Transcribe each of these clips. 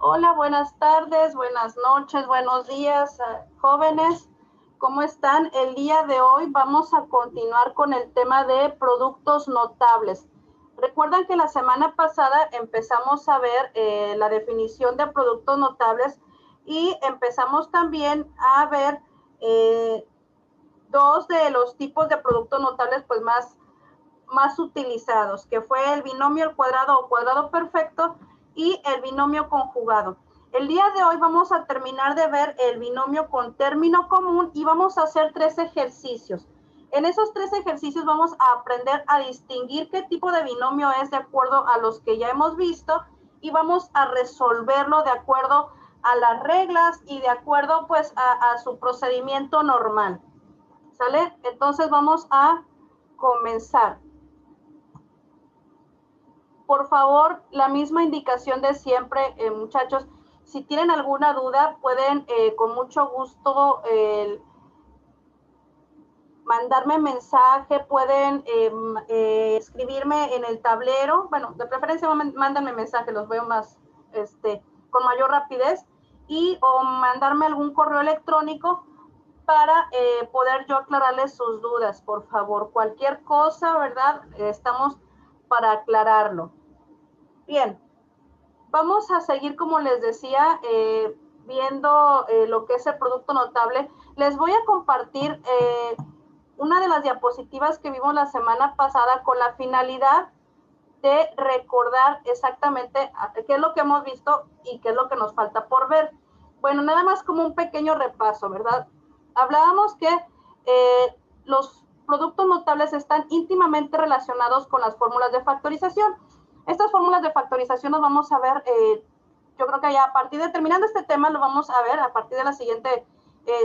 Hola, buenas tardes, buenas noches, buenos días, jóvenes. ¿Cómo están? El día de hoy vamos a continuar con el tema de productos notables. Recuerdan que la semana pasada empezamos a ver la definición de productos notables y empezamos también a ver dos de los tipos de productos notables pues más utilizados, que fue el binomio al cuadrado o cuadrado perfecto y el binomio conjugado. El día de hoy vamos a terminar de ver el binomio con término común y vamos a hacer 3 ejercicios. En esos 3 ejercicios vamos a aprender a distinguir qué tipo de binomio es de acuerdo a los que ya hemos visto y vamos a resolverlo de acuerdo a las reglas y de acuerdo pues a su procedimiento normal. ¿Sale? Entonces vamos a comenzar. Por favor, la misma indicación de siempre, muchachos. Si tienen alguna duda, pueden con mucho gusto mandarme mensaje, pueden escribirme en el tablero. Bueno, de preferencia mándenme mensaje, los veo más, con mayor rapidez. O mandarme algún correo electrónico para poder yo aclararles sus dudas, por favor. Cualquier cosa, ¿verdad? Estamos para aclararlo. Bien, vamos a seguir, como les decía, viendo lo que es el producto notable. Les voy a compartir una de las diapositivas que vimos la semana pasada con la finalidad de recordar exactamente qué es lo que hemos visto y qué es lo que nos falta por ver. Bueno, nada más como un pequeño repaso, ¿verdad? Hablábamos que los productos notables están íntimamente relacionados con las fórmulas de factorización. Estas fórmulas de factorización las vamos a ver, yo creo que ya a partir de terminando este tema lo vamos a ver a partir de la siguiente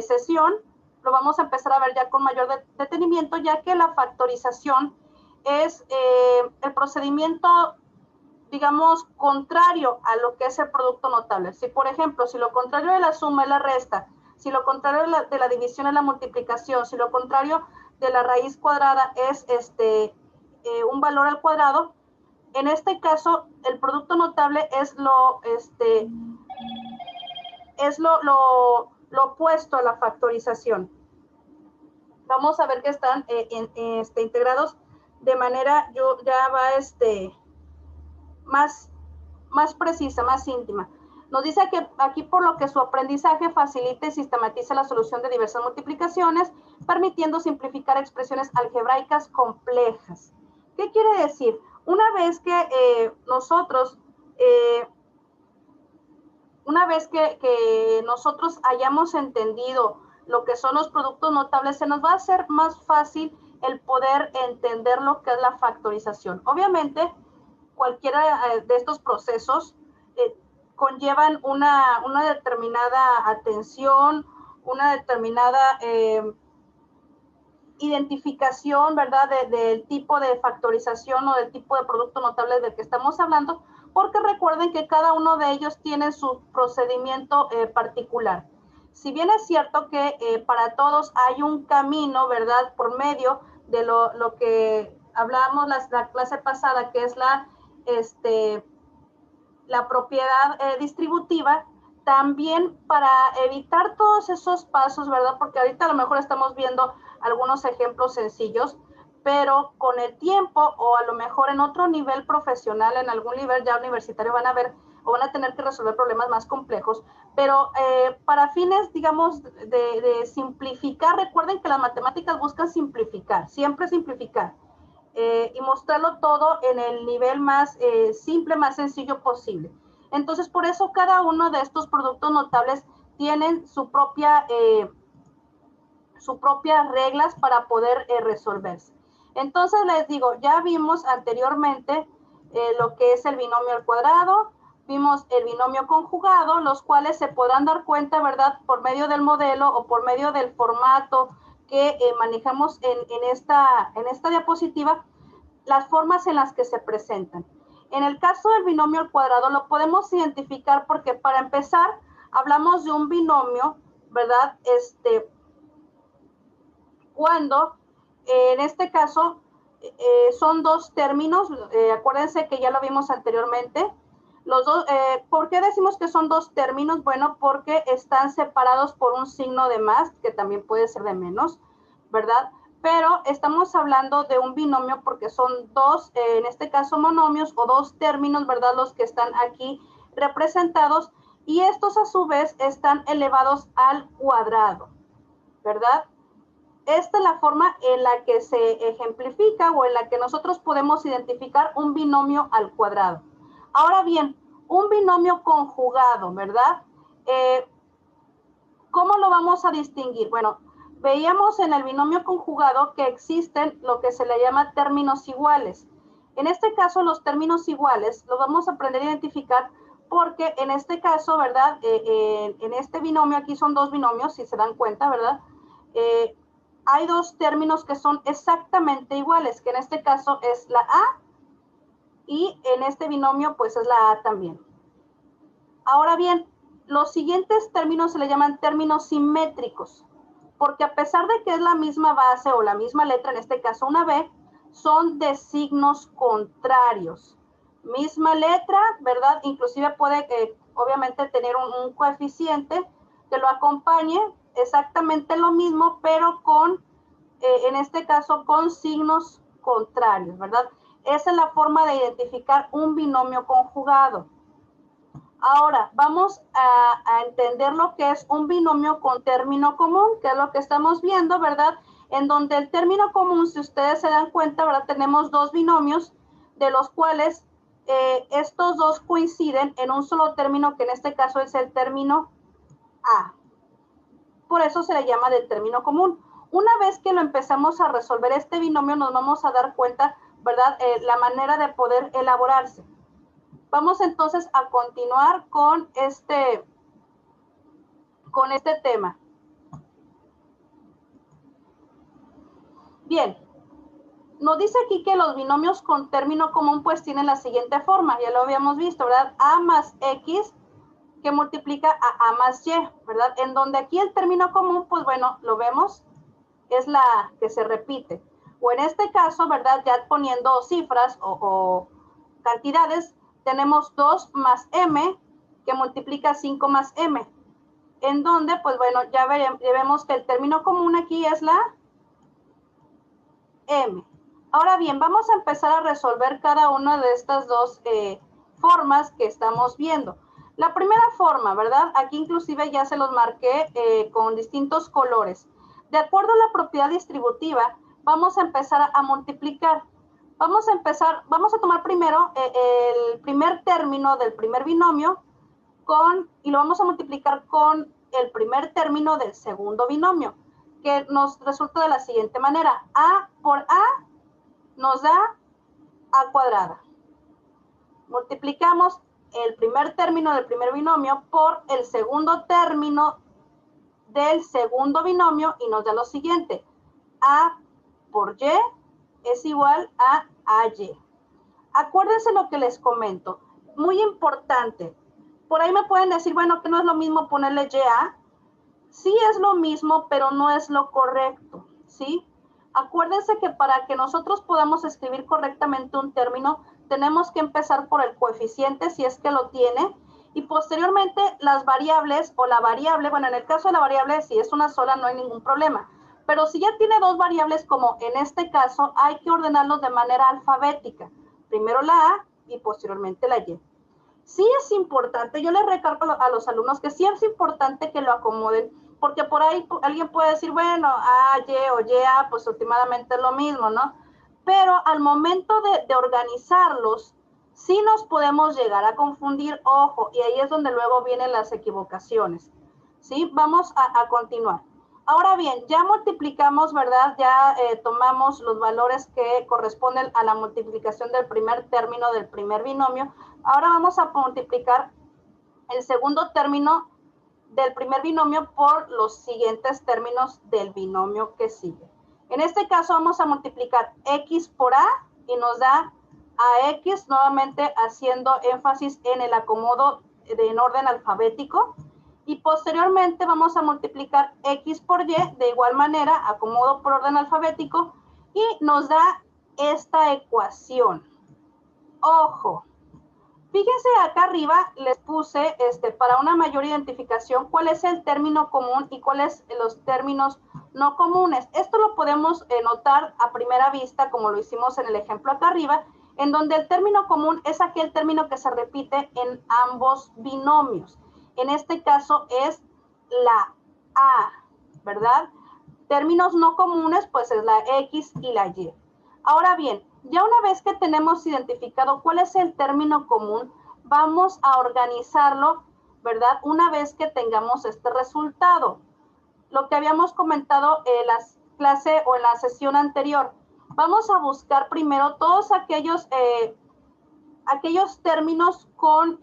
sesión, lo vamos a empezar a ver ya con mayor detenimiento, ya que la factorización es el procedimiento, digamos, contrario a lo que es el producto notable. Si, por ejemplo, si lo contrario de la suma es la resta, si lo contrario de la división es la multiplicación, si lo contrario de la raíz cuadrada es un valor al cuadrado, en este caso, el producto notable es lo opuesto a la factorización. Vamos a ver que están integrados de manera, ya va más precisa, más íntima. Nos dice que aquí por lo que su aprendizaje facilita y sistematiza la solución de diversas multiplicaciones, permitiendo simplificar expresiones algebraicas complejas. ¿Qué quiere decir? Una vez que nosotros hayamos entendido lo que son los productos notables, se nos va a hacer más fácil el poder entender lo que es la factorización. Obviamente, cualquiera de estos procesos conllevan una determinada atención, una determinada identificación, ¿verdad?, del tipo de factorización o del tipo de producto notable del que estamos hablando, porque recuerden que cada uno de ellos tiene su procedimiento particular. Si bien es cierto que para todos hay un camino, ¿verdad?, por medio de lo que hablábamos la clase pasada, que es la propiedad distributiva, también para evitar todos esos pasos, ¿verdad? Porque ahorita a lo mejor estamos viendo algunos ejemplos sencillos, pero con el tiempo o a lo mejor en otro nivel profesional, en algún nivel ya universitario, van a ver o van a tener que resolver problemas más complejos, pero para fines, digamos, de simplificar, recuerden que las matemáticas buscan simplificar, siempre simplificar. Y mostrarlo todo en el nivel más simple, más sencillo posible. Entonces, por eso cada uno de estos productos notables tienen sus propias reglas para poder resolverse. Entonces, les digo, ya vimos anteriormente lo que es el binomio al cuadrado, vimos el binomio conjugado, los cuales se podrán dar cuenta, ¿verdad?, por medio del modelo o por medio del formato que manejamos en esta diapositiva, las formas en las que se presentan. En el caso del binomio al cuadrado lo podemos identificar porque, para empezar, hablamos de un binomio, ¿verdad?, cuando en este caso son dos términos, acuérdense que ya lo vimos anteriormente. ¿Por qué decimos que son dos términos? Bueno, porque están separados por un signo de más, que también puede ser de menos, ¿verdad? Pero estamos hablando de un binomio porque son dos, en este caso monomios o dos términos, ¿verdad? Los que están aquí representados y estos a su vez están elevados al cuadrado, ¿verdad? Esta es la forma en la que se ejemplifica o en la que nosotros podemos identificar un binomio al cuadrado. Ahora bien, un binomio conjugado, ¿verdad? ¿Cómo lo vamos a distinguir? Bueno, veíamos en el binomio conjugado que existen lo que se le llama términos iguales. En este caso, los términos iguales los vamos a aprender a identificar porque en este caso, ¿verdad? En este binomio, aquí son dos binomios, si se dan cuenta, ¿verdad? Hay dos términos que son exactamente iguales, que en este caso es la A y en este binomio pues es la A también. Ahora bien, los siguientes términos se le llaman términos simétricos, porque a pesar de que es la misma base o la misma letra, en este caso una B, son de signos contrarios. Misma letra, ¿verdad? Inclusive puede obviamente tener un coeficiente que lo acompañe, exactamente lo mismo, pero con, en este caso, con signos contrarios, ¿verdad? Esa es la forma de identificar un binomio conjugado. Ahora, vamos a entender lo que es un binomio con término común, que es lo que estamos viendo, ¿verdad? En donde el término común, si ustedes se dan cuenta, ¿verdad? Tenemos dos binomios, de los cuales estos dos coinciden en un solo término, que en este caso es el término A. Por eso se le llama del término común. Una vez que lo empezamos a resolver este binomio, nos vamos a dar cuenta, ¿verdad? La manera de poder elaborarse. Vamos entonces a continuar con este tema. Bien, nos dice aquí que los binomios con término común pues tienen la siguiente forma, ya lo habíamos visto, ¿verdad? A más X que multiplica a más Y, ¿verdad? En donde aquí el término común, pues bueno, lo vemos, es la que se repite. O en este caso, ¿verdad? Ya poniendo cifras o cantidades, tenemos 2 más M que multiplica 5 más M. En donde, pues bueno, ya vemos que el término común aquí es la M. Ahora bien, vamos a empezar a resolver cada una de estas dos formas que estamos viendo. La primera forma, ¿verdad? Aquí inclusive ya se los marqué con distintos colores. De acuerdo a la propiedad distributiva, vamos a empezar a multiplicar. Vamos a tomar primero el primer término del primer binomio y lo vamos a multiplicar con el primer término del segundo binomio, que nos resulta de la siguiente manera. A por A nos da A cuadrada. Multiplicamos el primer término del primer binomio por el segundo término del segundo binomio y nos da lo siguiente. A por Y es igual a AY. Acuérdense lo que les comento. Muy importante. Por ahí me pueden decir, bueno, que no es lo mismo ponerle YA. Sí es lo mismo, pero no es lo correcto, ¿sí? Acuérdense que para que nosotros podamos escribir correctamente un término, tenemos que empezar por el coeficiente, si es que lo tiene, y posteriormente las variables o la variable, bueno, en el caso de la variable, si es una sola, no hay ningún problema. Pero si ya tiene dos variables, como en este caso, hay que ordenarlos de manera alfabética. Primero la A y posteriormente la Y. Sí es importante, yo les recargo a los alumnos que sí es importante que lo acomoden, porque por ahí alguien puede decir, bueno, A, Y o Y, A, pues últimamente es lo mismo, ¿no? Pero al momento de organizarlos, sí nos podemos llegar a confundir, ojo, y ahí es donde luego vienen las equivocaciones, ¿sí? Vamos a continuar. Ahora bien, ya multiplicamos, ¿verdad? Ya tomamos los valores que corresponden a la multiplicación del primer término del primer binomio. Ahora vamos a multiplicar el segundo término del primer binomio por los siguientes términos del binomio que sigue. En este caso vamos a multiplicar X por A y nos da AX, nuevamente haciendo énfasis en el acomodo en orden alfabético. Y posteriormente vamos a multiplicar X por Y de igual manera, acomodo por orden alfabético, y nos da esta ecuación. Ojo, Fíjense acá arriba, les puse para una mayor identificación cuál es el término común y cuáles los términos no comunes. Esto lo podemos notar a primera vista, como lo hicimos en el ejemplo acá arriba, en donde el término común es aquel término que se repite en ambos binomios. En este caso es la A, ¿verdad? Términos no comunes, pues es la X y la Y. Ahora bien, ya una vez que tenemos identificado cuál es el término común, vamos a organizarlo, ¿verdad? Una vez que tengamos este resultado. Lo que habíamos comentado en la clase o en la sesión anterior. Vamos a buscar primero todos aquellos términos con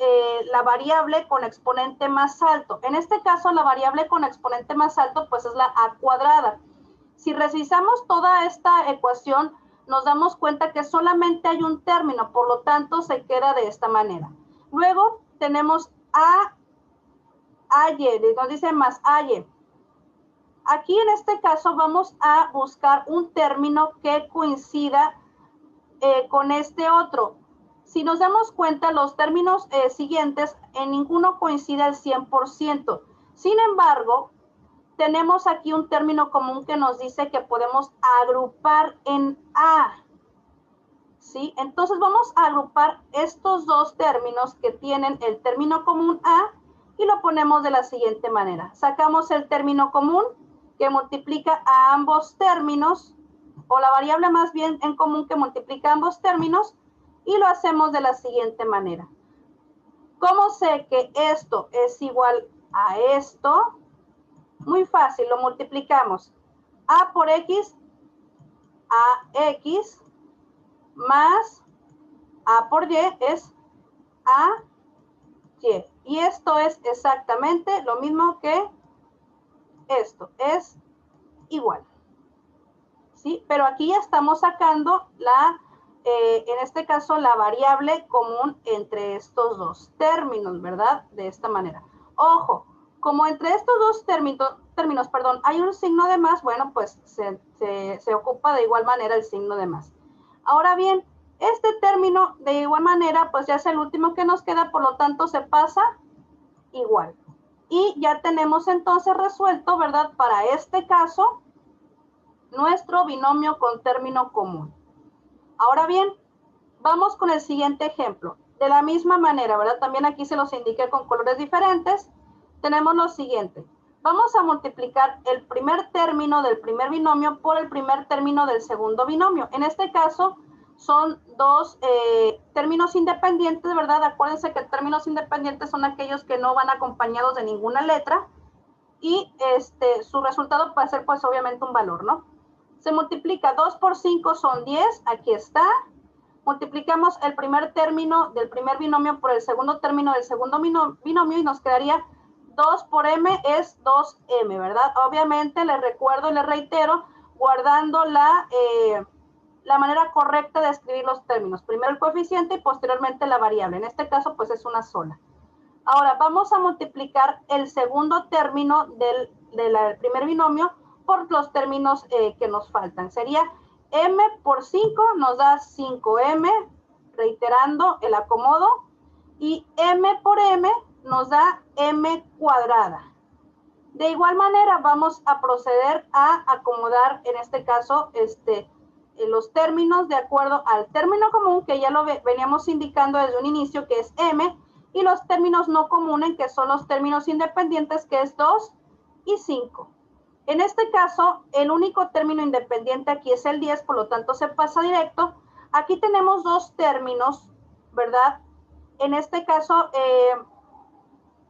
la variable con exponente más alto. En este caso, la variable con exponente más alto, pues es la a cuadrada. Si revisamos toda esta ecuación, nos damos cuenta que solamente hay un término, por lo tanto, se queda de esta manera. Luego tenemos AY, nos dice más AY. Aquí en este caso vamos a buscar un término que coincida con este otro. Si nos damos cuenta, los términos siguientes, en ninguno coincide al 100%. Sin embargo, tenemos aquí un término común que nos dice que podemos agrupar en A. ¿Sí? Entonces vamos a agrupar estos dos términos que tienen el término común A y lo ponemos de la siguiente manera. Sacamos el término común que multiplica a ambos términos, o la variable más bien en común que multiplica ambos términos, y lo hacemos de la siguiente manera. ¿Cómo sé que esto es igual a esto? Muy fácil, lo multiplicamos. A por X, AX, más A por Y es AY. Y esto es exactamente lo mismo que esto, es igual. ¿Sí? Pero aquí ya estamos sacando en este caso, la variable común entre estos dos términos, ¿verdad? De esta manera. Ojo, como entre estos dos términos, hay un signo de más, bueno, pues se ocupa de igual manera el signo de más. Ahora bien, este término de igual manera, pues ya es el último que nos queda, por lo tanto se pasa igual. Y ya tenemos entonces resuelto, ¿verdad? Para este caso, nuestro binomio con término común. Ahora bien, vamos con el siguiente ejemplo. De la misma manera, ¿verdad? También aquí se los indiqué con colores diferentes. Tenemos lo siguiente. Vamos a multiplicar el primer término del primer binomio por el primer término del segundo binomio. En este caso, son dos términos independientes, ¿verdad? Acuérdense que términos independientes son aquellos que no van acompañados de ninguna letra y su resultado puede ser, pues, obviamente un valor, ¿no? Se multiplica 2 por 5 son 10, aquí está. Multiplicamos el primer término del primer binomio por el segundo término del segundo binomio y nos quedaría 2 por m es 2m, ¿verdad? Obviamente les recuerdo y les reitero, guardando la manera correcta de escribir los términos. Primero el coeficiente y posteriormente la variable. En este caso, pues es una sola. Ahora vamos a multiplicar el segundo término del primer binomio por los términos que nos faltan. Sería m por 5 nos da 5m, reiterando el acomodo, y m por m nos da m cuadrada. De igual manera vamos a proceder a acomodar, en este caso, los términos de acuerdo al término común, que ya lo veníamos indicando desde un inicio, que es m, y los términos no comunes, que son los términos independientes, que es 2 y 5. En este caso, el único término independiente aquí es el 10, por lo tanto se pasa directo. Aquí tenemos dos términos, ¿verdad? En este caso,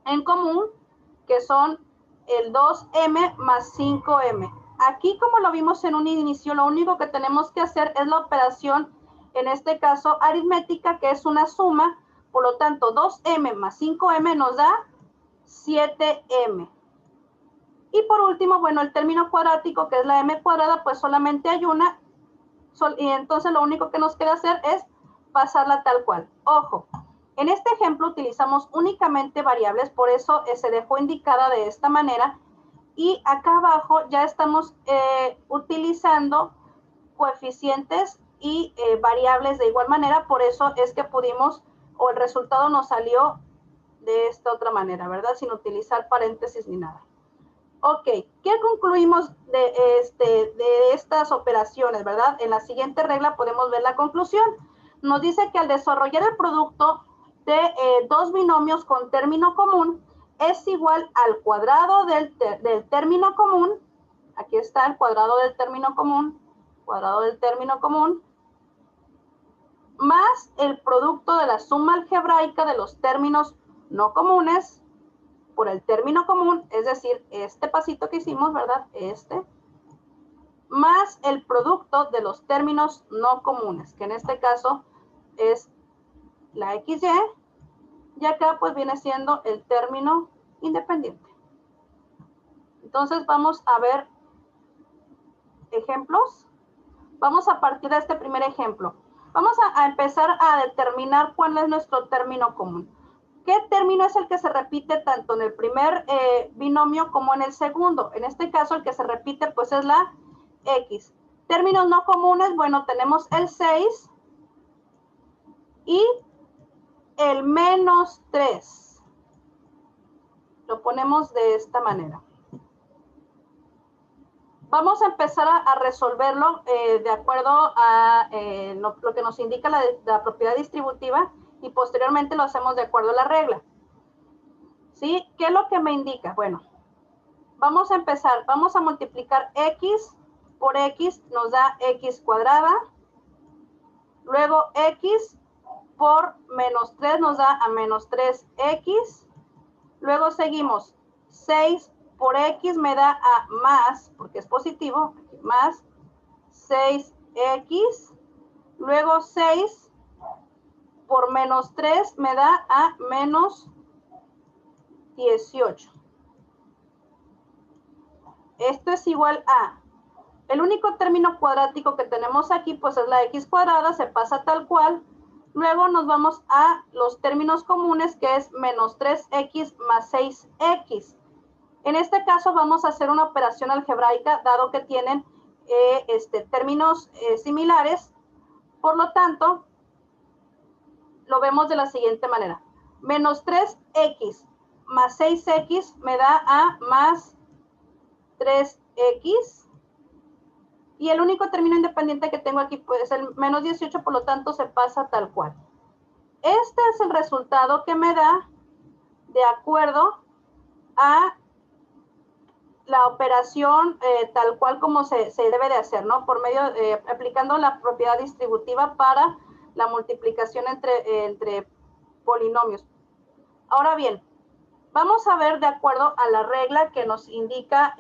en común, que son el 2m más 5m. Aquí, como lo vimos en un inicio, lo único que tenemos que hacer es la operación, en este caso aritmética, que es una suma. Por lo tanto, 2m más 5m nos da 7m. Y por último, bueno, el término cuadrático, que es la m cuadrada, pues solamente hay una. Y entonces lo único que nos queda hacer es pasarla tal cual. Ojo, en este ejemplo utilizamos únicamente variables, por eso se dejó indicada de esta manera. Y acá abajo ya estamos utilizando coeficientes y variables de igual manera, por eso es que pudimos o el resultado nos salió de esta otra manera, ¿verdad? Sin utilizar paréntesis ni nada. Ok, ¿qué concluimos de estas operaciones, verdad? En la siguiente regla podemos ver la conclusión. Nos dice que al desarrollar el producto de dos binomios con término común es igual al cuadrado del término común. Aquí está el cuadrado del término común, más el producto de la suma algebraica de los términos no comunes por el término común, es decir, este pasito que hicimos, ¿verdad? Más el producto de los términos no comunes, que en este caso es la XY, y acá pues viene siendo el término independiente. Entonces vamos a ver ejemplos. Vamos a partir de este primer ejemplo. Vamos a empezar a determinar cuál es nuestro término común. ¿Qué término es el que se repite tanto en el primer binomio como en el segundo? En este caso, el que se repite, pues, es la X. Términos no comunes, bueno, tenemos el 6 y el menos 3. Lo ponemos de esta manera. Vamos a empezar a resolverlo de acuerdo a lo que nos indica la propiedad distributiva, y posteriormente lo hacemos de acuerdo a la regla. ¿Sí? ¿Qué es lo que me indica? Bueno, vamos a empezar. Vamos a multiplicar X por X, nos da X cuadrada. Luego X por menos 3 nos da a menos 3X. Luego seguimos. 6 por X me da a más, porque es positivo, más 6X. Luego 6 por menos 3 me da a menos 18. Esto es igual a, el único término cuadrático que tenemos aquí, pues es la X cuadrada, se pasa tal cual. Luego nos vamos a los términos comunes, que es menos 3X más 6X. En este caso vamos a hacer una operación algebraica, dado que tienen términos similares. Por lo tanto, lo vemos de la siguiente manera. Menos 3X más 6X me da a más 3X. Y el único término independiente que tengo aquí pues, es el menos 18, por lo tanto se pasa tal cual. Este es el resultado que me da de acuerdo a la operación tal cual como se debe de hacer, ¿no? Por medio, aplicando la propiedad distributiva para la multiplicación entre polinomios. Ahora bien, vamos a ver de acuerdo a la regla que nos indica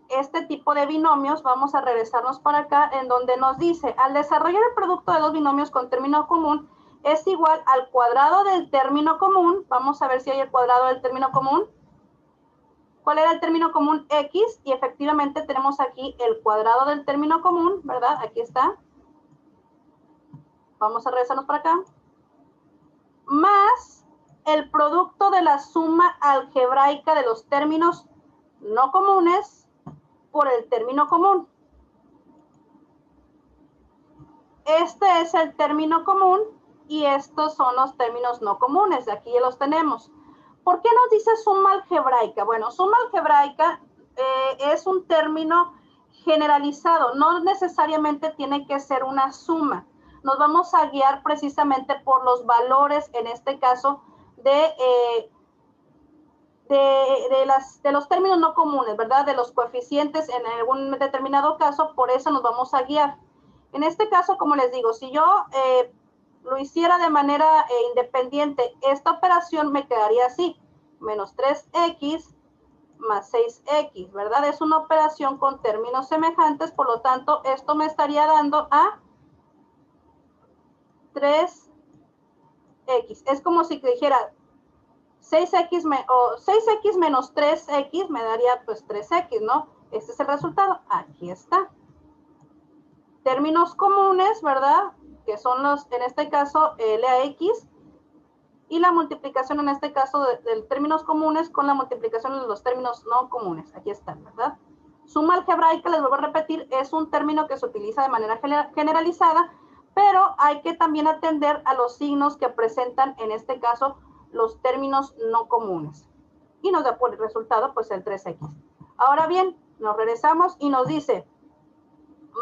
este tipo de binomios. Vamos a regresarnos para acá, en donde nos dice, al desarrollar el producto de dos binomios con término común, es igual al cuadrado del término común. Vamos a ver si hay el cuadrado del término común. ¿Cuál era el término común? X, y efectivamente tenemos aquí el cuadrado del término común, ¿verdad? Aquí está. Vamos a regresarnos para acá. Más el producto de la suma algebraica de los términos no comunes por el término común. Este es el término común y estos son los términos no comunes. Aquí ya los tenemos. ¿Por qué nos dice suma algebraica? Bueno, suma algebraica es un término generalizado. No necesariamente tiene que ser una suma. Nos vamos a guiar precisamente por los valores, en este caso, de los términos no comunes, ¿verdad? De los coeficientes en algún determinado caso, por eso nos vamos a guiar. En este caso, como les digo, si yo lo hiciera de manera independiente, esta operación me quedaría así, menos 3X más 6X, ¿verdad? Es una operación con términos semejantes, por lo tanto, esto me estaría dando a 3X. Es como si dijera 6X menos 3X me daría pues 3X, ¿no? Este es el resultado. Aquí está. Términos comunes, ¿verdad? Que son los, en este caso, LAX, y la multiplicación en este caso de términos comunes con la multiplicación de los términos no comunes. Aquí están, ¿verdad? Suma algebraica, les vuelvo a repetir, es un término que se utiliza de manera generalizada, pero hay que también atender a los signos que presentan, en este caso, los términos no comunes. Y nos da por resultado, pues, el 3x. Ahora bien, nos regresamos y nos dice,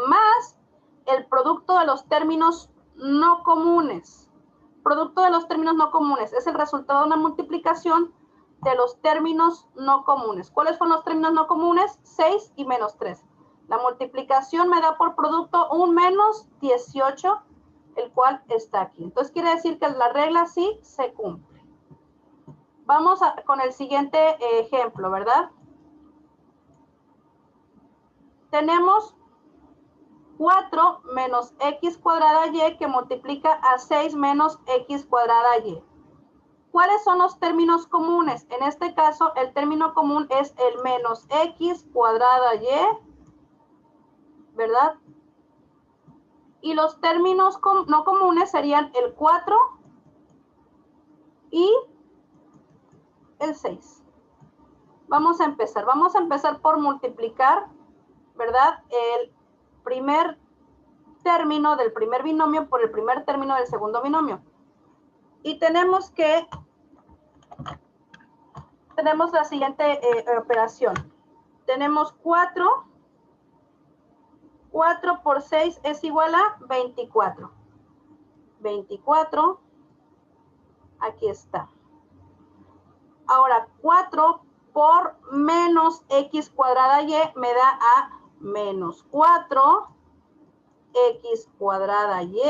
más el producto de los términos no comunes. Producto de los términos no comunes es el resultado de una multiplicación de los términos no comunes. ¿Cuáles son los términos no comunes? 6 y menos 3. La multiplicación me da por producto un menos 18, el cual está aquí. Entonces quiere decir que la regla sí se cumple. Vamos con el siguiente ejemplo, ¿verdad? Tenemos 4 menos x cuadrada y que multiplica a 6 menos x cuadrada y. ¿Cuáles son los términos comunes? En este caso, el término común es el menos x cuadrada y, ¿verdad? Y los términos no comunes serían el 4 y el 6. Vamos a empezar por multiplicar, ¿verdad? El primer término del primer binomio por el primer término del segundo binomio. Y tenemos la siguiente operación. Tenemos 4 por 6 es igual a 24. 24, aquí está. Ahora, 4 por menos x cuadrada y me da a menos 4 x cuadrada y.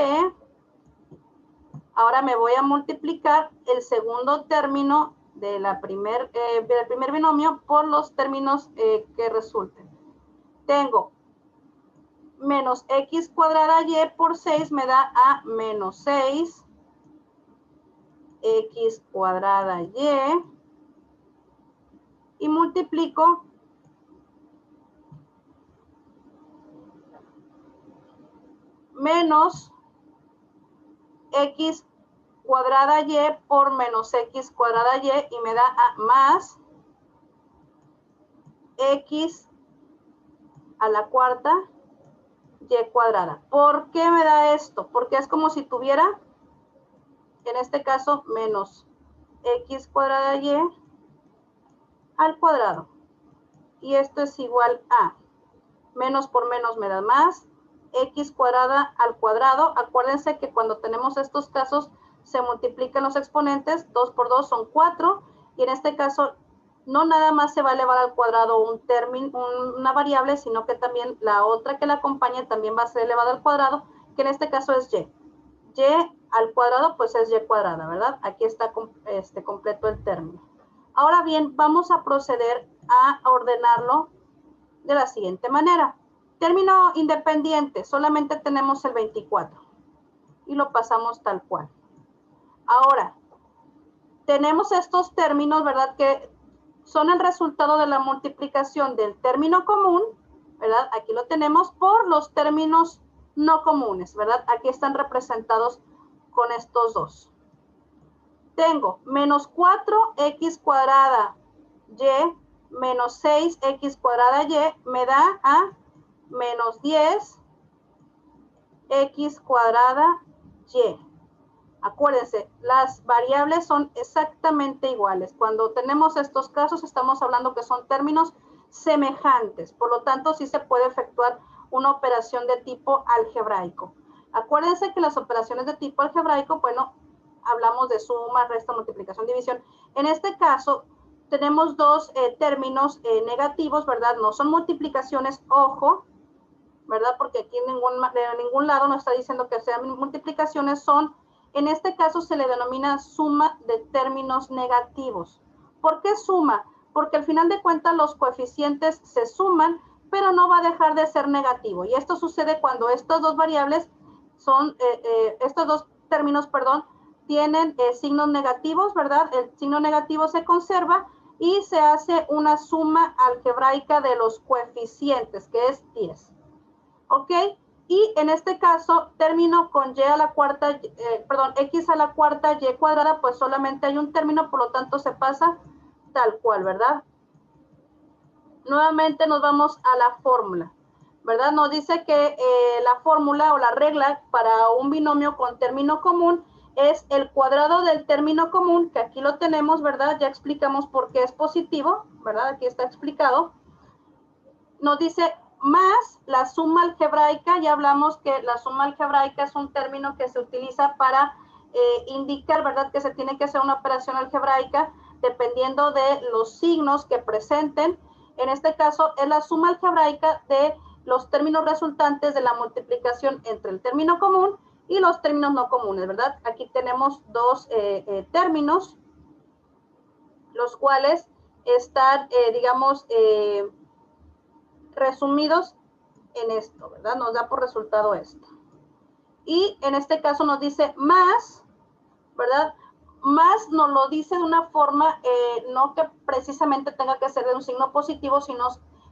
Ahora me voy a multiplicar el segundo término del primer binomio por los términos que resulten. Tengo menos x cuadrada y por 6 me da a menos 6 x cuadrada y multiplico menos x cuadrada y por menos x cuadrada y me da a más x a la cuarta y cuadrada. ¿Por qué me da esto? Porque es como si tuviera, en este caso, menos x cuadrada y al cuadrado. Y esto es igual a menos por menos me da más x cuadrada al cuadrado. Acuérdense que cuando tenemos estos casos se multiplican los exponentes, 2 por 2 son 4, y en este caso no nada más se va a elevar al cuadrado una variable, sino que también la otra que la acompaña también va a ser elevada al cuadrado, que en este caso es y. Y al cuadrado pues es y cuadrada, ¿verdad? Aquí está completo el término. Ahora bien, vamos a proceder a ordenarlo de la siguiente manera. Término independiente, solamente tenemos el 24 y lo pasamos tal cual. Ahora, tenemos estos términos, ¿verdad? Que son el resultado de la multiplicación del término común, ¿verdad? Aquí lo tenemos por los términos no comunes, ¿verdad? Aquí están representados con estos dos. Tengo menos 4x cuadrada y menos 6x cuadrada y me da a menos 10x cuadrada y. Acuérdense, las variables son exactamente iguales. Cuando tenemos estos casos, estamos hablando que son términos semejantes. Por lo tanto, sí se puede efectuar una operación de tipo algebraico. Acuérdense que las operaciones de tipo algebraico, bueno, hablamos de suma, resta, multiplicación, división. En este caso, tenemos dos términos negativos, ¿verdad? No son multiplicaciones, ojo, ¿verdad? Porque aquí de ningún lado nos está diciendo que sean multiplicaciones, son... En este caso se le denomina suma de términos negativos. ¿Por qué suma? Porque al final de cuentas los coeficientes se suman, pero no va a dejar de ser negativo. Y esto sucede cuando estas dos variables estos dos términos, perdón, tienen signos negativos, ¿verdad? El signo negativo se conserva y se hace una suma algebraica de los coeficientes, que es 10. ¿Ok? Y en este caso, término con y a la cuarta, x a la cuarta y cuadrada, pues solamente hay un término, por lo tanto se pasa tal cual, ¿verdad? Nuevamente nos vamos a la fórmula. ¿verdad? Nos dice que la fórmula o la regla para un binomio con término común es el cuadrado del término común, que aquí lo tenemos, ¿verdad? Ya explicamos por qué es positivo, ¿verdad? Aquí está explicado. Nos dice más la suma algebraica. Ya hablamos que la suma algebraica es un término que se utiliza para indicar, ¿verdad?, que se tiene que hacer una operación algebraica dependiendo de los signos que presenten. En este caso es la suma algebraica de los términos resultantes de la multiplicación entre el término común y los términos no comunes, ¿verdad? Aquí tenemos dos términos, los cuales están, digamos, resumidos en esto, ¿verdad? Nos da por resultado esto. Y en este caso nos dice más, ¿verdad? Más nos lo dice de una forma, no que precisamente tenga que ser de un signo positivo, sino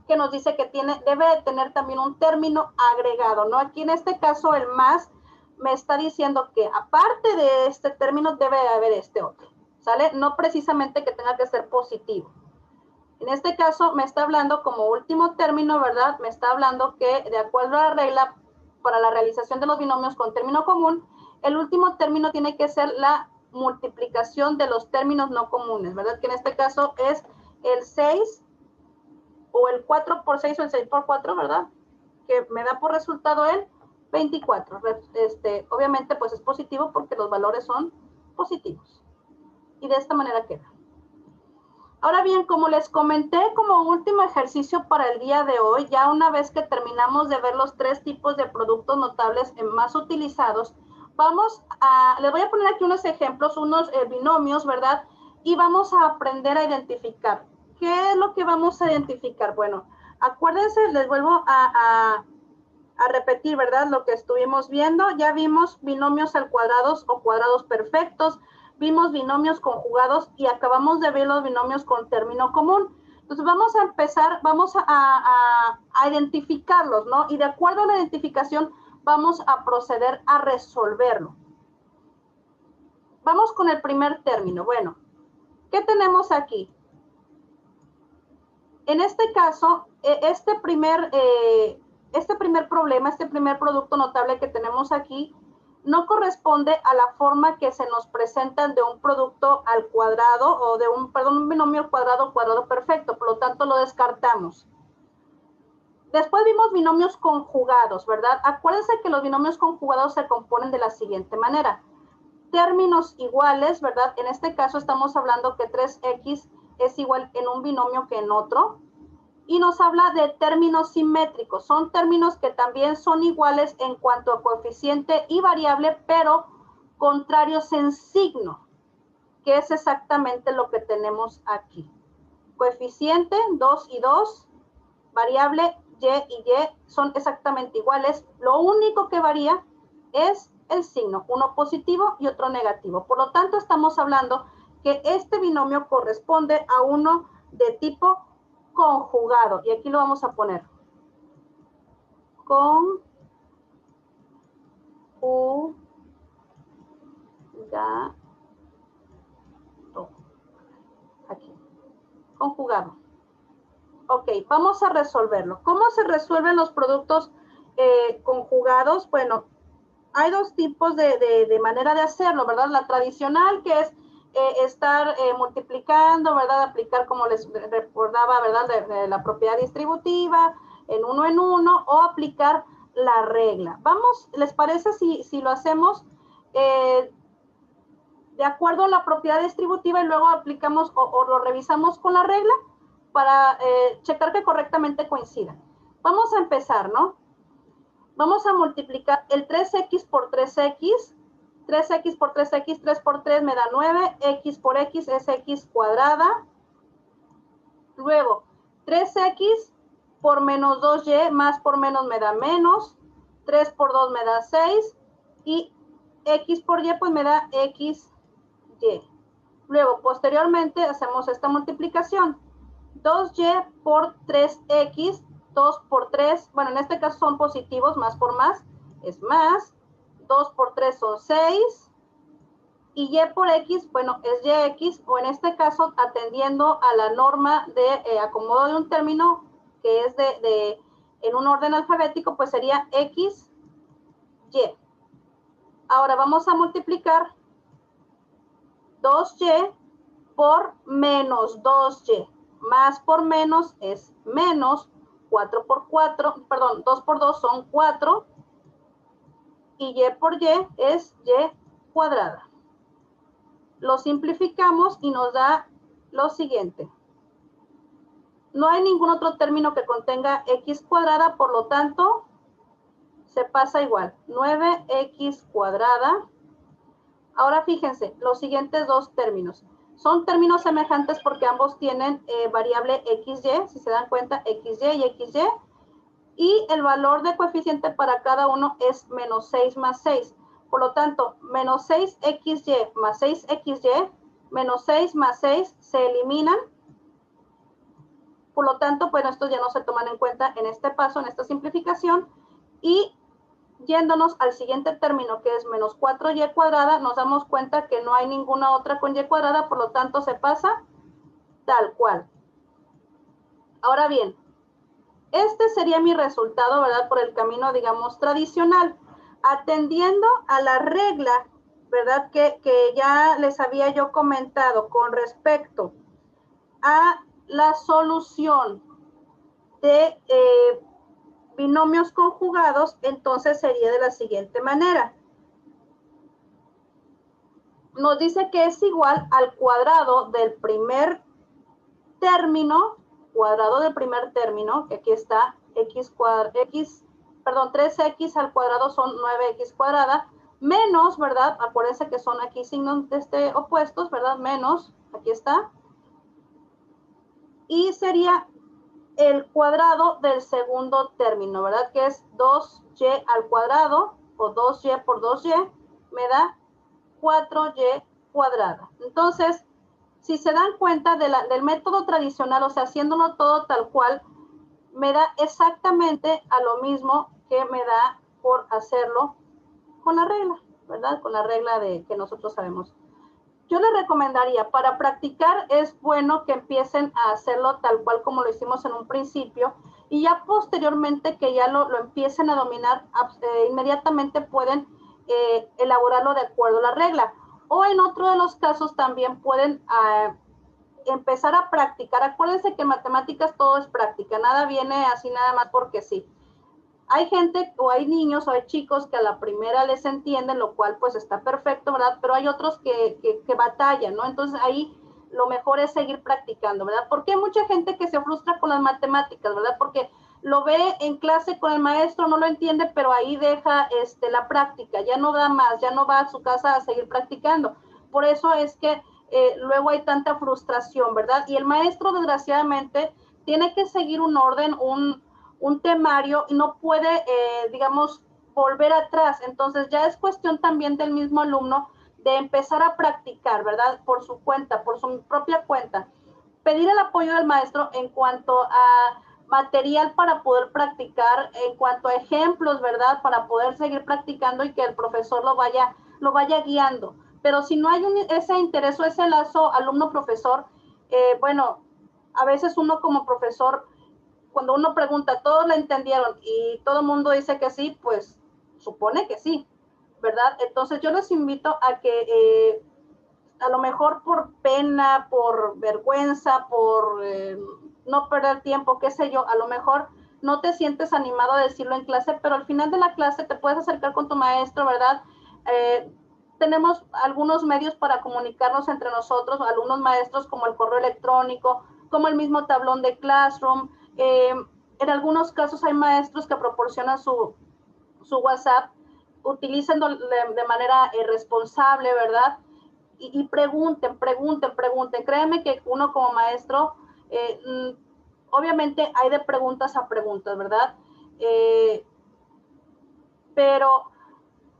que nos dice que debe de tener también un término agregado, ¿no? Aquí en este caso el más me está diciendo que aparte de este término debe de haber este otro, ¿sale? No precisamente que tenga que ser positivo. En este caso me está hablando como último término, ¿verdad? Me está hablando que de acuerdo a la regla para la realización de los binomios con término común, el último término tiene que ser la multiplicación de los términos no comunes, ¿verdad? Que en este caso es el 6 o el 4 por 6 o el 6 por 4, ¿verdad? Que me da por resultado el 24. Obviamente pues es positivo porque los valores son positivos. Y de esta manera queda. Ahora bien, como les comenté como último ejercicio para el día de hoy, ya una vez que terminamos de ver los tres tipos de productos notables más utilizados, les voy a poner aquí unos ejemplos, unos binomios, ¿verdad? Y vamos a aprender a identificar. ¿Qué es lo que vamos a identificar? Bueno, acuérdense, les vuelvo a repetir, ¿verdad? Lo que estuvimos viendo. Ya vimos binomios al cuadrados o cuadrados perfectos, vimos binomios conjugados y acabamos de ver los binomios con término común. Entonces vamos a empezar, vamos a identificarlos, ¿no? Y de acuerdo a la identificación vamos a proceder a resolverlo. Vamos con el primer término. Bueno, ¿qué tenemos aquí? En este caso, este primer problema, este primer producto notable que tenemos aquí, no corresponde a la forma que se nos presentan de un producto al cuadrado o de un binomio al cuadrado perfecto, por lo tanto lo descartamos. Después vimos binomios conjugados, ¿verdad? Acuérdense que los binomios conjugados se componen de la siguiente manera. Términos iguales, ¿verdad? En este caso estamos hablando que 3x es igual en un binomio que en otro. Y nos habla de términos simétricos. Son términos que también son iguales en cuanto a coeficiente y variable, pero contrarios en signo, que es exactamente lo que tenemos aquí. Coeficiente 2 y 2, variable y y son exactamente iguales. Lo único que varía es el signo, uno positivo y otro negativo. Por lo tanto, estamos hablando que este binomio corresponde a uno de tipo conjugado. Y aquí lo vamos a poner. Conjugado. Aquí. Conjugado. Ok, vamos a resolverlo. ¿Cómo se resuelven los productos conjugados? Bueno, hay dos tipos de manera de hacerlo, ¿verdad? La tradicional, que es estar multiplicando, ¿verdad? Aplicar, como les recordaba, ¿verdad? De la propiedad distributiva, en uno, o aplicar la regla. Vamos, ¿les parece si lo hacemos de acuerdo a la propiedad distributiva y luego aplicamos o lo revisamos con la regla para checar que correctamente coincidan? Vamos a empezar, ¿no? Vamos a multiplicar el 3x por 3x, 3x por 3x, 3 por 3 me da 9, x por x es x cuadrada. Luego, 3x por menos 2y, más por menos me da menos, 3 por 2 me da 6, y x por y pues me da xy. Luego, posteriormente, hacemos esta multiplicación. 2y por 3x, 2 por 3, bueno, en este caso son positivos, más por más, es más, 2 por 3 son 6, y y por x, bueno, es yx, o en este caso, atendiendo a la norma de acomodo de un término, que es de en un orden alfabético, pues sería X, Y. Ahora vamos a multiplicar 2Y por menos 2Y. Más por menos es menos, 4 por 4, perdón, 2 por 2 son 4, y Y por Y es Y cuadrada. Lo simplificamos y nos da lo siguiente. No hay ningún otro término que contenga X cuadrada, por lo tanto, se pasa igual. 9X cuadrada. Ahora fíjense, los siguientes dos términos. Son términos semejantes porque ambos tienen variable XY, si se dan cuenta, XY y XY. Y el valor de coeficiente para cada uno es menos 6 más 6. Por lo tanto, menos 6XY más 6XY, menos 6 más 6 se eliminan. Por lo tanto, bueno, estos ya no se toman en cuenta en este paso, en esta simplificación. Y yéndonos al siguiente término, que es menos 4Y cuadrada, nos damos cuenta que no hay ninguna otra con Y cuadrada, por lo tanto se pasa tal cual. Ahora bien, este sería mi resultado, ¿verdad? Por el camino, digamos, tradicional. Atendiendo a la regla, ¿verdad? Que ya les había yo comentado con respecto a la solución de binomios conjugados, entonces sería de la siguiente manera. Nos dice que es igual al cuadrado del primer término, que aquí está, 3x al cuadrado son 9x cuadrada, menos, ¿verdad? Acuérdense que son aquí signos opuestos, ¿verdad? Menos, aquí está. Y sería el cuadrado del segundo término, ¿verdad? Que es 2y al cuadrado, o 2y por 2y, me da 4y cuadrada. Entonces, si se dan cuenta del método tradicional, o sea, haciéndolo todo tal cual, me da exactamente a lo mismo que me da por hacerlo con la regla, ¿verdad? Con la regla que nosotros sabemos. Yo les recomendaría, para practicar es bueno que empiecen a hacerlo tal cual como lo hicimos en un principio, y ya posteriormente que ya lo empiecen a dominar, inmediatamente pueden elaborarlo de acuerdo a la regla. O en otro de los casos también pueden empezar a practicar. Acuérdense que en matemáticas todo es práctica, nada viene así nada más porque sí. Hay gente o hay niños o hay chicos que a la primera les entienden, lo cual pues está perfecto, ¿verdad? Pero hay otros que batallan, ¿no? Entonces ahí lo mejor es seguir practicando, ¿verdad? Porque hay mucha gente que se frustra con las matemáticas, ¿verdad? Porque lo ve en clase con el maestro, no lo entiende, pero ahí deja la práctica, ya no da más, ya no va a su casa a seguir practicando. Por eso es que luego hay tanta frustración, ¿verdad? Y el maestro, desgraciadamente, tiene que seguir un orden, un temario, y no puede, digamos, volver atrás. Entonces ya es cuestión también del mismo alumno de empezar a practicar, ¿verdad? Por su cuenta, por su propia cuenta. Pedir el apoyo del maestro en cuanto a material para poder practicar, en cuanto a ejemplos, ¿verdad? Para poder seguir practicando y que el profesor lo vaya guiando. Pero si no hay ese interés o ese lazo alumno-profesor, bueno, a veces uno como profesor, cuando uno pregunta, ¿todos la entendieron? Y todo el mundo dice que sí, pues supone que sí, ¿verdad? Entonces yo les invito a que a lo mejor por pena, por vergüenza, por no perder tiempo, qué sé yo, a lo mejor no te sientes animado a decirlo en clase, pero al final de la clase te puedes acercar con tu maestro, ¿verdad? Tenemos algunos medios para comunicarnos entre nosotros, alumnos maestros, como el correo electrónico, como el mismo tablón de Classroom. En algunos casos hay maestros que proporcionan su WhatsApp, utilizan de manera responsable, ¿verdad? Y pregunten. Créeme que uno como maestro, obviamente hay de preguntas a preguntas, ¿verdad? Pero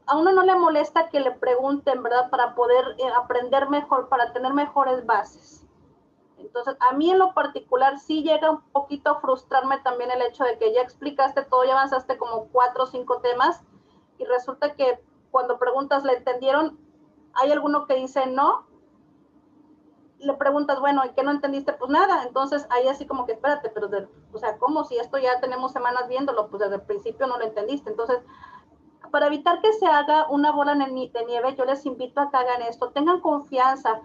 a uno no le molesta que le pregunten, ¿verdad? Para poder aprender mejor, para tener mejores bases. Entonces, a mí en lo particular sí llega un poquito a frustrarme también el hecho de que ya explicaste todo, ya avanzaste como 4 o 5 temas, y resulta que cuando preguntas, ¿le entendieron? Hay alguno que dice no, le preguntas, bueno, ¿y qué no entendiste? Pues nada, entonces ahí así como que espérate, pero, o sea, ¿cómo? Si esto ya tenemos semanas viéndolo, pues desde el principio no lo entendiste. Entonces, para evitar que se haga una bola de nieve, yo les invito a que hagan esto, tengan confianza,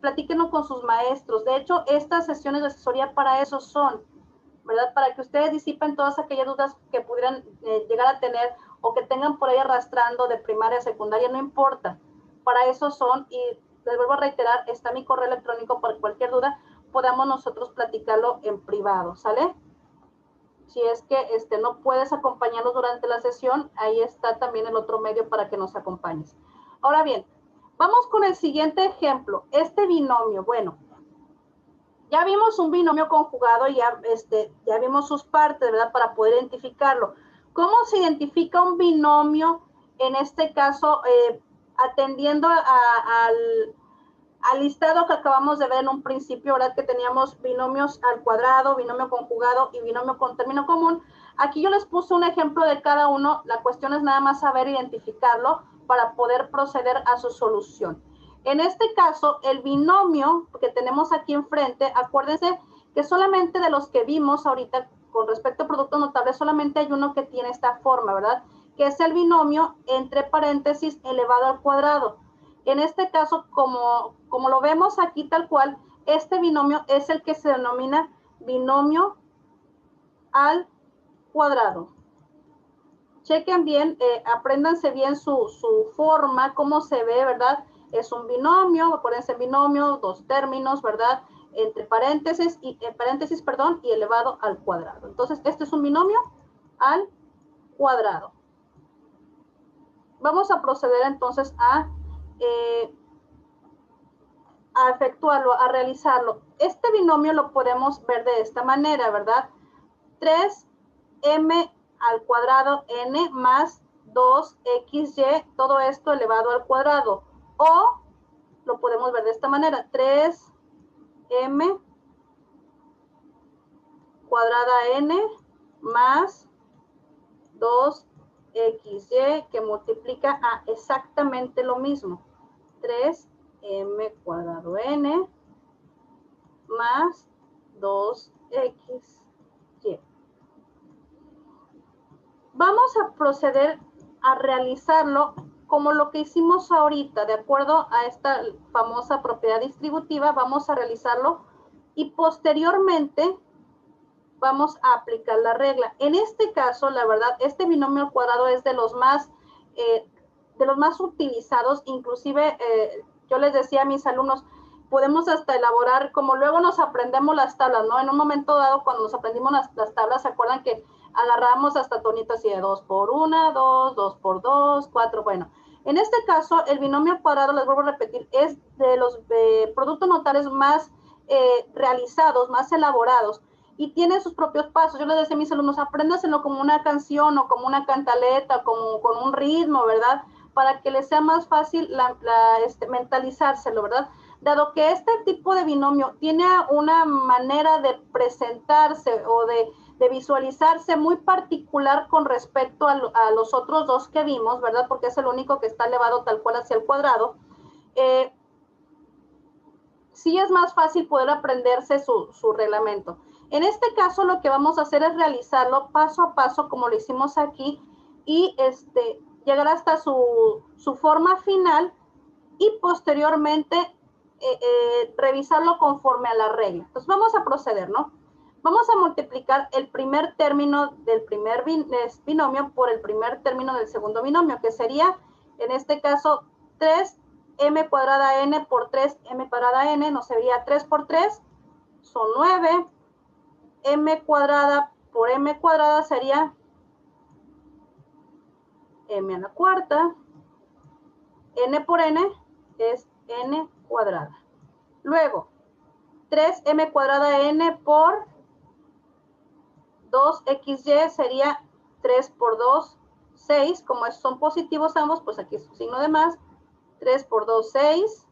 platíquenlo con sus maestros. De hecho, estas sesiones de asesoría para eso son, ¿verdad? Para que ustedes disipen todas aquellas dudas que pudieran llegar a tener o que tengan por ahí arrastrando de primaria, secundaria, no importa. Para eso son, y les vuelvo a reiterar, está mi correo electrónico para cualquier duda, podamos nosotros platicarlo en privado, ¿sale? Si es que no puedes acompañarnos durante la sesión, ahí está también el otro medio para que nos acompañes. Ahora bien, vamos con el siguiente ejemplo. Este binomio, bueno, ya vimos un binomio conjugado y ya vimos sus partes, ¿verdad? Para poder identificarlo. ¿Cómo se identifica un binomio, en este caso, atendiendo al listado que acabamos de ver en un principio, ¿verdad? Que teníamos binomios al cuadrado, binomio conjugado y binomio con término común. Aquí yo les puse un ejemplo de cada uno. La cuestión es nada más saber identificarlo para poder proceder a su solución. En este caso, el binomio que tenemos aquí enfrente, acuérdense que solamente de los que vimos ahorita con respecto a productos notables, solamente hay uno que tiene esta forma, ¿verdad? Que es el binomio entre paréntesis elevado al cuadrado. En este caso, como lo vemos aquí tal cual, este binomio es el que se denomina binomio al cuadrado. Chequen bien, apréndanse bien su forma, cómo se ve, ¿verdad? Es un binomio, acuérdense, binomio, dos términos, ¿verdad? Entre paréntesis y elevado al cuadrado. Entonces, este es un binomio al cuadrado. Vamos a proceder entonces a efectuarlo, a realizarlo. Este binomio lo podemos ver de esta manera, ¿verdad? 3m al cuadrado n más 2xy, todo esto elevado al cuadrado. O lo podemos ver de esta manera, 3m cuadrada n más 2xy, que multiplica a exactamente lo mismo. 3m cuadrado n más 2xy. Vamos a proceder a realizarlo como lo que hicimos ahorita, de acuerdo a esta famosa propiedad distributiva, vamos a realizarlo y posteriormente vamos a aplicar la regla. En este caso, la verdad, este binomio al cuadrado es de los más utilizados, inclusive yo les decía a mis alumnos, podemos hasta elaborar, como luego nos aprendemos las tablas, ¿no? En un momento dado, cuando nos aprendimos las tablas, ¿se acuerdan que agarramos hasta tonitos así de 2 por 1, 2, 2 por 2, 4? Bueno, en este caso, el binomio al cuadrado, les vuelvo a repetir, es de los productos notables más realizados, más elaborados, y tiene sus propios pasos. Yo les decía a mis alumnos, apréndaselo como una canción o como una cantaleta, como con un ritmo, ¿verdad? Para que les sea más fácil mentalizárselo, ¿verdad? Dado que este tipo de binomio tiene una manera de presentarse o de visualizarse muy particular con respecto a los otros dos que vimos, ¿verdad? Porque es el único que está elevado tal cual hacia el cuadrado. Sí es más fácil poder aprenderse su reglamento. En este caso, lo que vamos a hacer es realizarlo paso a paso, como lo hicimos aquí, y llegar hasta su forma final y posteriormente revisarlo conforme a la regla. Entonces, vamos a proceder, ¿no? Vamos a multiplicar el primer término del primer binomio por el primer término del segundo binomio, que sería, en este caso, 3m cuadrada n por 3m cuadrada n, nos sería 3 por 3, son 9, m cuadrada por m cuadrada sería m a la cuarta, n por n es n cuadrada. Luego, 3m cuadrada n por 2xy sería 3 por 2, 6. Como son positivos ambos, pues aquí es un signo de más. 3 por 2, 6.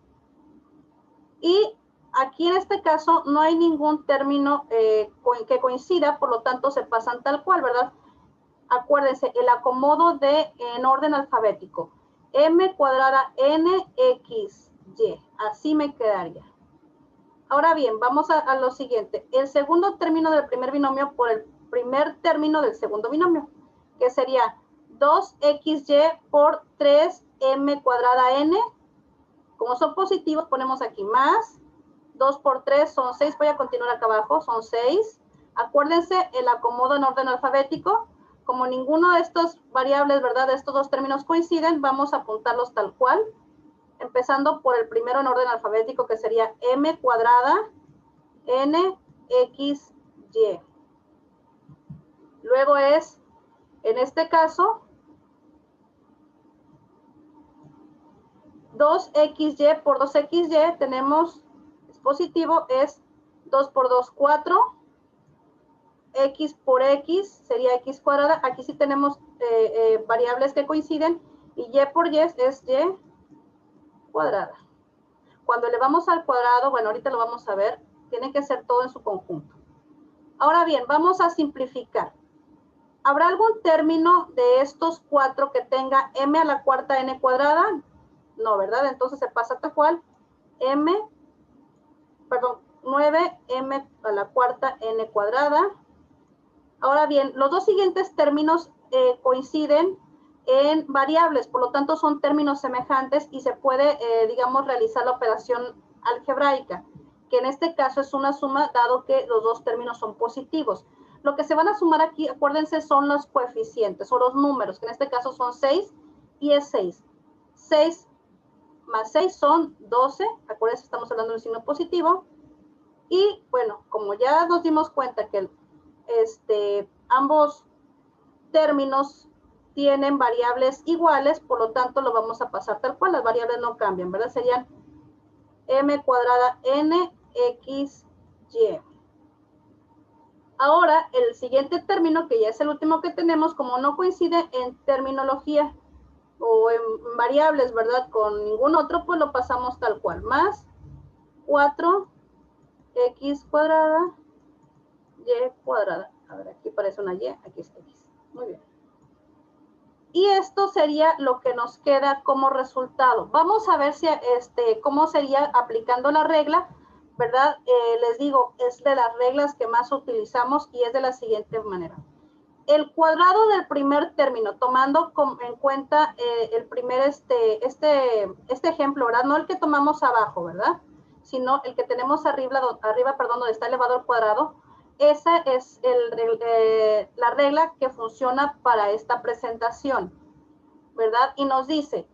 Y aquí en este caso no hay ningún término que coincida, por lo tanto se pasan tal cual, ¿verdad? Acuérdense, el acomodo en orden alfabético. M cuadrada n, x, y. Así me quedaría. Ahora bien, vamos a lo siguiente. El segundo término del primer binomio por el primer término del segundo binomio, que sería 2xy por 3m cuadrada n. Como son positivos, ponemos aquí más. 2 por 3 son 6. Voy a continuar acá abajo, son 6. Acuérdense el acomodo en orden alfabético. Como ninguno de estos variables, ¿verdad? De estos dos términos coinciden, vamos a apuntarlos tal cual. Empezando por el primero en orden alfabético, que sería m cuadrada n x y. Luego es, en este caso, 2xy por 2xy, tenemos, es positivo, es 2 por 2, 4. X por X sería X cuadrada. Aquí sí tenemos variables que coinciden. Y Y por Y es Y cuadrada. Cuando elevamos al cuadrado, bueno, ahorita lo vamos a ver, tiene que ser todo en su conjunto. Ahora bien, vamos a simplificar. ¿Habrá algún término de estos cuatro que tenga m a la cuarta n cuadrada? No, ¿verdad? Entonces se pasa tal cual. 9m a la cuarta n cuadrada. Ahora bien, los dos siguientes términos coinciden en variables, por lo tanto son términos semejantes y se puede, digamos, realizar la operación algebraica, que en este caso es una suma dado que los dos términos son positivos. Lo que se van a sumar aquí, acuérdense, son los coeficientes o los números, que en este caso son 6 y es 6. 6 más 6 son 12, acuérdense, estamos hablando de un signo positivo. Y bueno, como ya nos dimos cuenta que ambos términos tienen variables iguales, por lo tanto lo vamos a pasar tal cual, las variables no cambian, ¿verdad? Serían m cuadrada n x y. Ahora, el siguiente término, que ya es el último que tenemos, como no coincide en terminología o en variables, ¿verdad? Con ningún otro, pues lo pasamos tal cual, más 4x cuadrada y cuadrada. A ver, aquí parece una y, aquí está x. Muy bien. Y esto sería lo que nos queda como resultado. Vamos a ver si, cómo sería aplicando la regla, ¿verdad? Les digo, es de las reglas que más utilizamos y es de la siguiente manera. El cuadrado del primer término, tomando en cuenta el primer, este ejemplo, ¿verdad? No el que tomamos abajo, ¿verdad? Sino el que tenemos arriba, donde está elevado al cuadrado. Esa es la regla que funciona para esta presentación, ¿verdad? Y nos dice,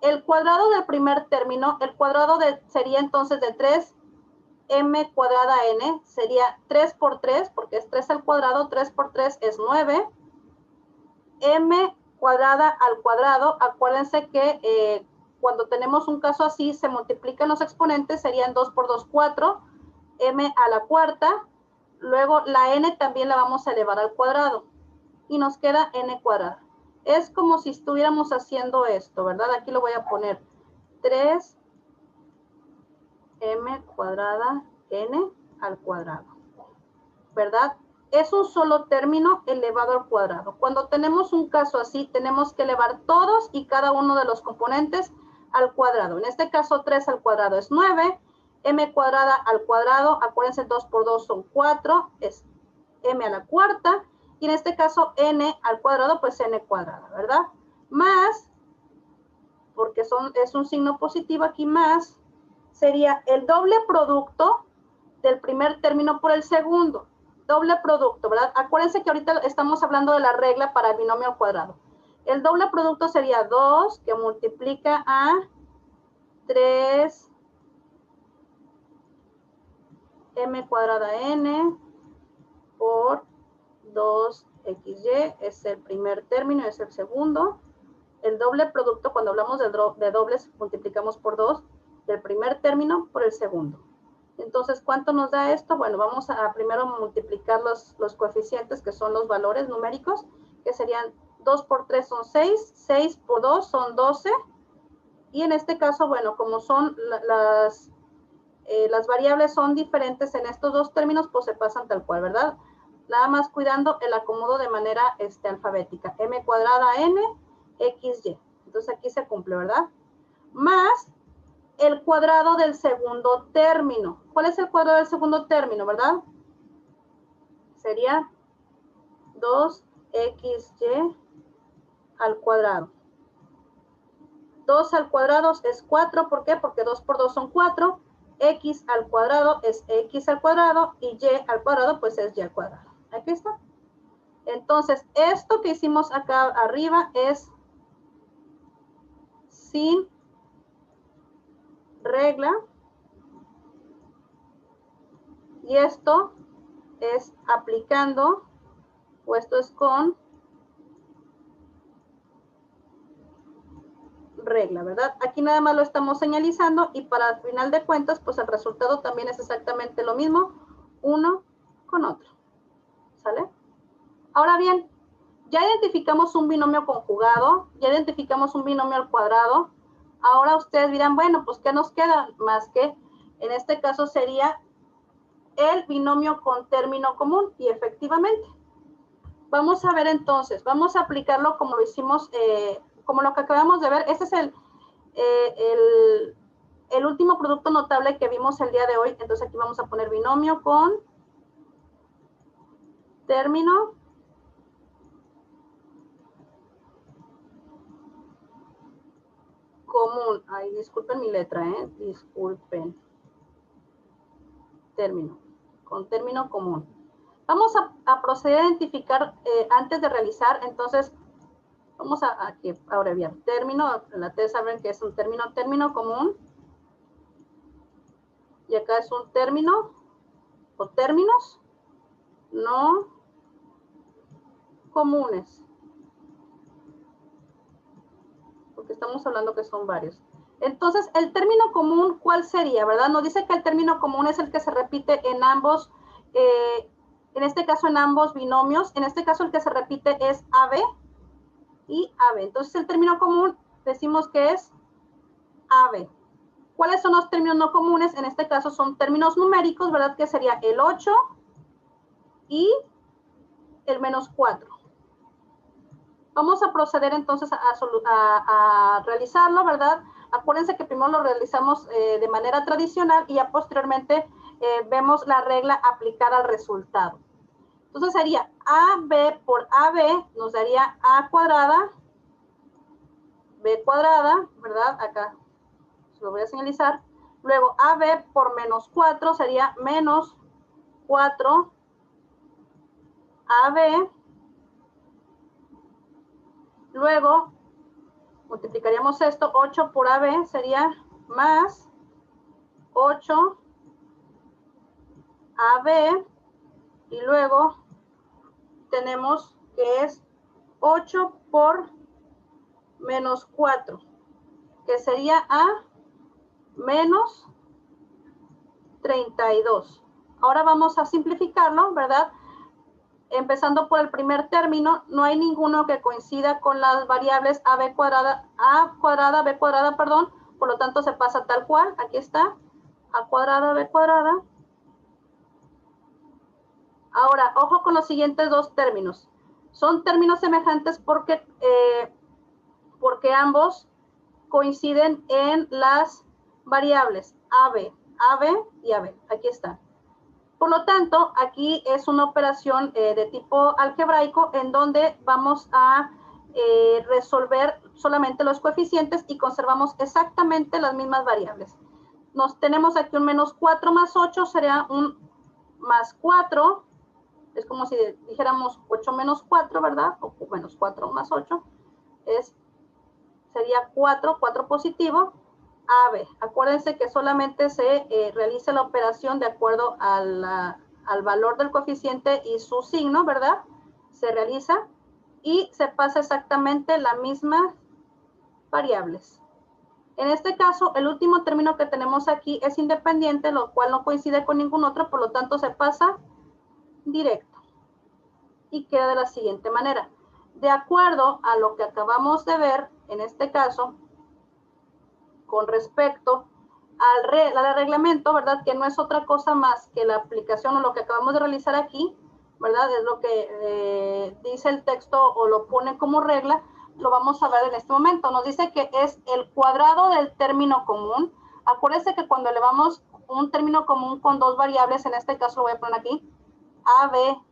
el cuadrado del primer término, el cuadrado sería entonces de 3m cuadrada n, sería 3 por 3, porque es 3 al cuadrado, 3 por 3 es 9, m cuadrada al cuadrado, acuérdense que cuando tenemos un caso así, se multiplican los exponentes, serían 2 por 2, 4, m a la cuarta, luego la n también la vamos a elevar al cuadrado y nos queda n cuadrada. Es como si estuviéramos haciendo esto, ¿verdad? Aquí lo voy a poner 3m cuadrada n al cuadrado, ¿verdad? Es un solo término elevado al cuadrado. Cuando tenemos un caso así, tenemos que elevar todos y cada uno de los componentes al cuadrado. En este caso, 3 al cuadrado es 9, m cuadrada al cuadrado, acuérdense, 2 por 2 son 4, es m a la cuarta, y en este caso n al cuadrado, pues n cuadrada, ¿verdad? Más, porque es un signo positivo aquí, más, sería el doble producto del primer término por el segundo. Doble producto, ¿verdad? Acuérdense que ahorita estamos hablando de la regla para el binomio al cuadrado. El doble producto sería 2, que multiplica a 3m cuadrada n por 2xy, es el primer término, es el segundo. El doble producto, cuando hablamos de dobles, multiplicamos por 2, del primer término por el segundo. Entonces, ¿cuánto nos da esto? Bueno, vamos a primero multiplicar los coeficientes, que son los valores numéricos, que serían 2 por 3 son 6, 6 por 2 son 12, y en este caso, bueno, como son las variables son diferentes en estos dos términos, pues se pasan tal cual, ¿verdad? Nada más cuidando el acomodo de manera alfabética. M cuadrada n, x, y. Entonces aquí se cumple, ¿verdad? Más el cuadrado del segundo término. ¿Cuál es el cuadrado del segundo término, verdad? Sería 2xy al cuadrado. 2 al cuadrado es 4, ¿por qué? Porque 2 por 2 son 4, x al cuadrado es x al cuadrado y y al cuadrado pues es y al cuadrado. Aquí está. Entonces, esto que hicimos acá arriba es sin regla y esto es aplicando, o esto es con regla, ¿verdad? Aquí nada más lo estamos señalizando y para el final de cuentas, pues el resultado también es exactamente lo mismo, uno con otro, ¿sale? Ahora bien, ya identificamos un binomio conjugado, ya identificamos un binomio al cuadrado, ahora ustedes dirán, bueno, pues ¿qué nos queda? Más que, en este caso sería el binomio con término común, y efectivamente. Vamos a ver entonces, vamos a aplicarlo como lo hicimos, como lo que acabamos de ver. Este es el último producto notable que vimos el día de hoy. Entonces aquí vamos a poner binomio con término común. Ay, disculpen mi letra, disculpen. Término, con término común. Vamos a proceder a identificar antes de realizar, entonces vamos a abreviar. Término, la T saben que es un término común. Y acá es un término o términos no comunes. Porque estamos hablando que son varios. Entonces, el término común, ¿cuál sería, verdad? Nos dice que el término común es el que se repite en ambos, en este caso en ambos binomios. En este caso el que se repite es AB y AB. Entonces, el término común decimos que es AB. ¿Cuáles son los términos no comunes? En este caso son términos numéricos, ¿verdad? Que sería el 8 y el menos 4. Vamos a proceder entonces a realizarlo, ¿verdad? Acuérdense que primero lo realizamos de manera tradicional y ya posteriormente vemos la regla aplicada al resultado. Entonces sería AB por AB nos daría A cuadrada, B cuadrada, ¿verdad? Acá se lo voy a señalizar. Luego AB por menos 4 sería menos 4 AB. Luego multiplicaríamos esto, 8 por AB sería más 8 AB y luego tenemos que es 8 por menos 4, que sería A menos 32. Ahora vamos a simplificarlo, ¿verdad? Empezando por el primer término, no hay ninguno que coincida con las variables A cuadrada, B cuadrada, perdón, por lo tanto se pasa tal cual, aquí está, A cuadrada, B cuadrada. Ahora, ojo con los siguientes dos términos. Son términos semejantes porque ambos coinciden en las variables AB y AB. Aquí está. Por lo tanto, aquí es una operación de tipo algebraico en donde vamos a resolver solamente los coeficientes y conservamos exactamente las mismas variables. Tenemos aquí un menos 4 más 8, sería un más 4. Es como si dijéramos 8 menos 4, ¿verdad? O menos 4 más 8. Sería 4 positivo, AB. Acuérdense que solamente se realiza la operación de acuerdo al valor del coeficiente y su signo, ¿verdad? Se realiza y se pasa exactamente las mismas variables. En este caso, el último término que tenemos aquí es independiente, lo cual no coincide con ningún otro, por lo tanto se pasa directo. Y queda de la siguiente manera. De acuerdo a lo que acabamos de ver, en este caso, con respecto al reglamento, ¿verdad? Que no es otra cosa más que la aplicación o lo que acabamos de realizar aquí, ¿verdad? Es lo que dice el texto o lo pone como regla, lo vamos a ver en este momento. Nos dice que es el cuadrado del término común Acuérdense que cuando elevamos un término común con dos variables, en este caso lo voy a poner aquí, AB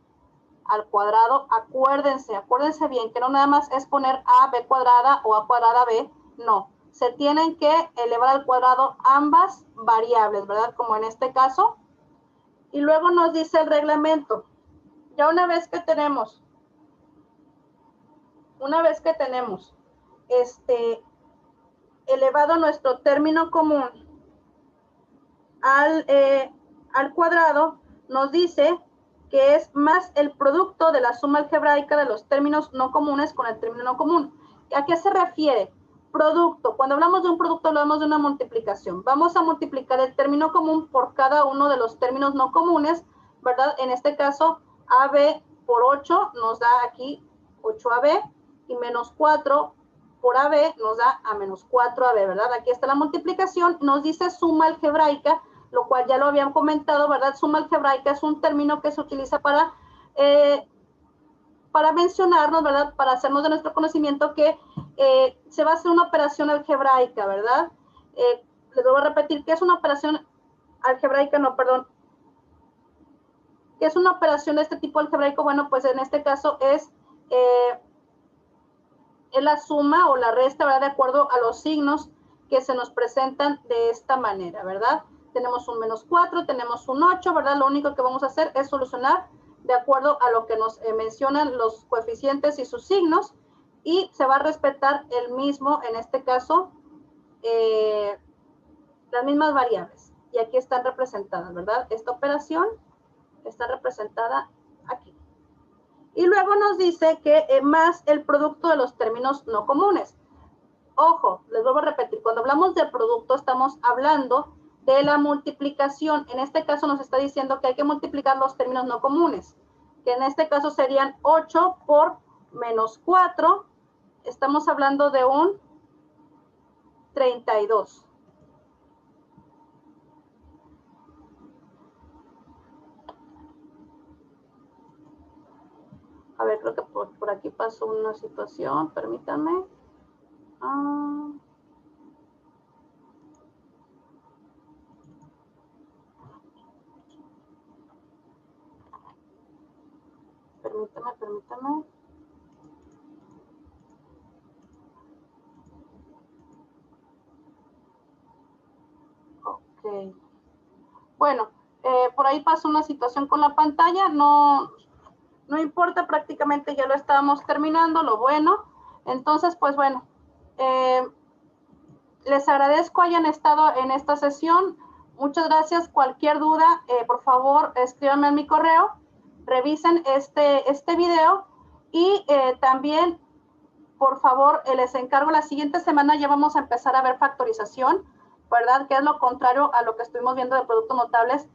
al cuadrado, acuérdense bien que no nada más es poner AB cuadrada o A cuadrada B, no. Se tienen que elevar al cuadrado ambas variables, ¿verdad? Como en este caso. Y luego nos dice el reglamento. Ya una vez que tenemos elevado nuestro término común al cuadrado, nos dice que es más el producto de la suma algebraica de los términos no comunes con el término no común. ¿A qué se refiere? Producto. Cuando hablamos de un producto, hablamos de una multiplicación. Vamos a multiplicar el término común por cada uno de los términos no comunes, ¿verdad? En este caso, AB por 8 nos da aquí 8AB y menos 4 por AB nos da a menos 4AB, ¿verdad? Aquí está la multiplicación. Nos dice suma algebraica, lo cual ya lo habían comentado, ¿verdad? Suma algebraica es un término que se utiliza para mencionarnos, ¿verdad? Para hacernos de nuestro conocimiento que se va a hacer una operación algebraica, ¿verdad? Les vuelvo a repetir, ¿qué es una operación algebraica? No, perdón. ¿Qué es una operación de este tipo algebraico? Bueno, pues en este caso es la suma o la resta, ¿verdad? De acuerdo a los signos que se nos presentan de esta manera, ¿verdad? Tenemos un menos 4, tenemos un 8, ¿verdad? Lo único que vamos a hacer es solucionar de acuerdo a lo que nos mencionan los coeficientes y sus signos, y se va a respetar el mismo, en este caso, las mismas variables. Y aquí están representadas, ¿verdad? Esta operación está representada aquí. Y luego nos dice que más el producto de los términos no comunes. Ojo, les vuelvo a repetir, cuando hablamos de producto estamos hablando de la multiplicación. En este caso nos está diciendo que hay que multiplicar los términos no comunes, que en este caso serían 8 por menos 4. Estamos hablando de un 32. A ver, creo que por aquí pasó una situación, permítanme. Permítame. Ok. Bueno, por ahí pasó una situación con la pantalla, no importa, prácticamente ya lo estábamos terminando, lo bueno. Entonces, pues bueno, les agradezco hayan estado en esta sesión. Muchas gracias. Cualquier duda, por favor, escríbanme en mi correo, revisen este video y también, por favor, les encargo, la siguiente semana ya vamos a empezar a ver factorización, ¿verdad? Que es lo contrario a lo que estuvimos viendo de productos notables.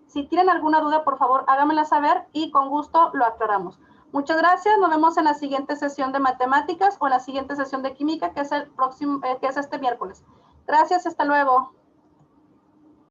Si tienen alguna duda, por favor, háganmela saber y con gusto lo aclaramos. Muchas gracias. Nos vemos en la siguiente sesión de matemáticas o en la siguiente sesión de química, que es el próximo, que es este miércoles. Gracias. Hasta luego.